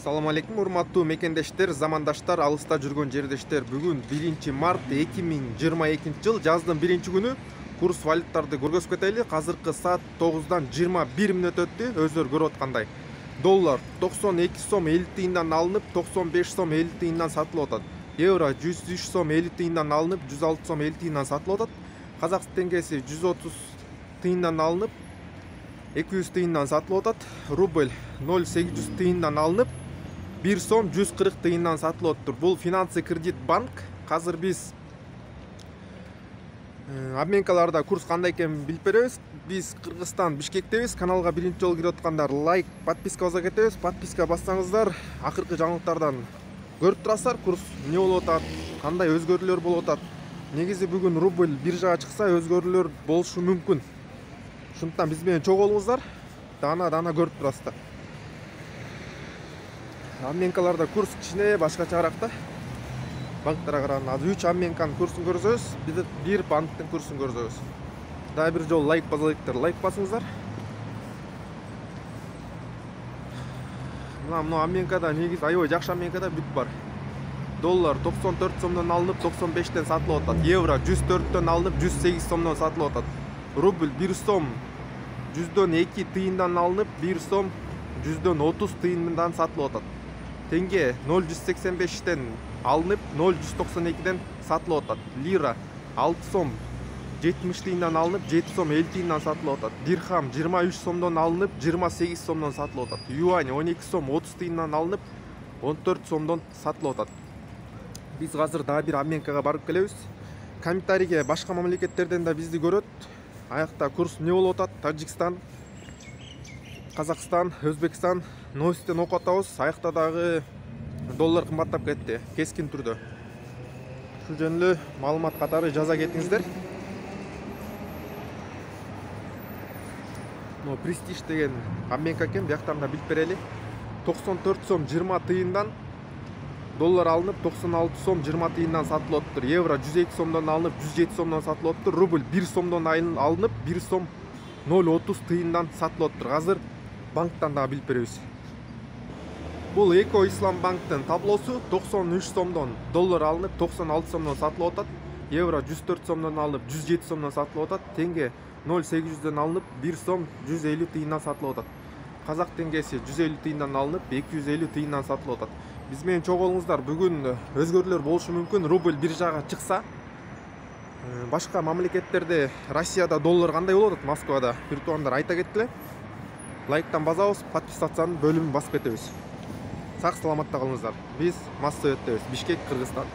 Assalamu алейкум, урматтуу мекендештер, замандаштар, алыста жүргөн жердештер. Бүгүн 1 март 2022 жыл жаздын 1-күнү. Курс валюттарды көргөзүп кетели. Азыркы саат 9-дан 21 мүнөт өттү. Өздөрү көрүп аткандай. Доллар 92 сом 50 тыйындан алынып, 95 сом 50 тыйындан сатылып атат. Евро 103 сом 50 тыйындан алынып, 106 сом 50 тыйындан сатылып атат. Казакстан теңгеси 130 тыйындан алынып, 200 тыйындан сатылып атат. Рубль 0,800 тыйындан алынып, 1 сом 140 тыйындан сатылып отур. Бул финансы кредит банк. Азыр биз обменкаларда курс кандай экенин билип беребиз. Биз Кыргызстан Бишкектебиз. Каналга биринчи жолу кирип аткандар лайк, подписка баса кетебиз. Подписка бассаңыздар, акыркы жаңылыктардан көрүп турасыздар. Курс эмне болуп атат, кандай өзгөрүүлөр болуп атат. Негизи бүгүн рубль биржага чыкса өзгөрүүлөр болушу мүмкүн. Ошондуктан биз менен чогуу болуңуздар. Дана көрүп турасыздар. Обменкаларда курс кичине башкачараак да. Банктарга караганда азыр 3 обменканын курсун көрсөбүз, бир банктын курсун көрсөбүз. Дагы бир жолу лайк басалыктар, лайк басыңыздар. Мына обменкада негизи аябай жакшы обменкада бүт бар. Доллар 94 сомдон алынып, 95тен сатылып атат. Евро 104төн алынып, 108 сомдон сатылып атат. Рубль 1 сом 102 тыйындан алынып, 1 сом 130 тыйындан сатылып атат. Тенге 0,185тен алынып, 0,192ден сатылып атат. Лира 6 сом 70 тыйындан алынып, 7 сом 50 тыйындан сатылып атат. Дирхам 23 сомдон алынып, 28 сомдон сатылып атат. Юань 12 сом 30 тыйындан алынып, 14 сомдон сатылып атат. Биз азыр дагы бир обменкага барып келебиз. Комментарийге башка мамлекеттерден да бизди көрөт. Аякта курс эмне болуп атат? Тажикстан, Казакстан, Өзбекстан новосттен окуп атабыз. Аякта дагы доллар кымбаттап кетти, кескин түрдө. Ушул жөнүндө маалымат катары жаза кетиңиздер. Престиж деген обменка экен, бияктан да билип берели. 94 сом 20 тыйындан доллар алынып, 96 сом 20 тыйындан сатылып отур. Евро 102 сомдон алынып, 107 сомдон сатылып отур. Рубль 1 сомдон алынып, 1 сом 0,30 тыйындан сатылып отур. Азыр банктан да билип беребиз. Бул Эко Ислам банктын таблосу. 93 сомдон доллар алынып, 96 сомдон сатылып атат. Евро 104 сомдон алынып, 107 сомдон сатылып атат. Тенге 0,800ден алынып, 1 сом 150 тыйындан сатылып атат. Казак теңгеси 150 тыйындан алынып, 250 тыйындан сатылып атат. Биз менен чогуу болуңуздар. Бүгүн өзгөрүүлөр болушу мүмкүн. Рубль биржага чыкса, башка мамлекеттерде, Россияда доллар кандай болуп атат, Москвада? Бир туугандар айта кеткиле. Лайктан базабыз, подписациянын бөлүмүн басып кетебиз. Сак саламатта калыңыздар. Биз Москвадабыз, Бишкек, Кыргызстан.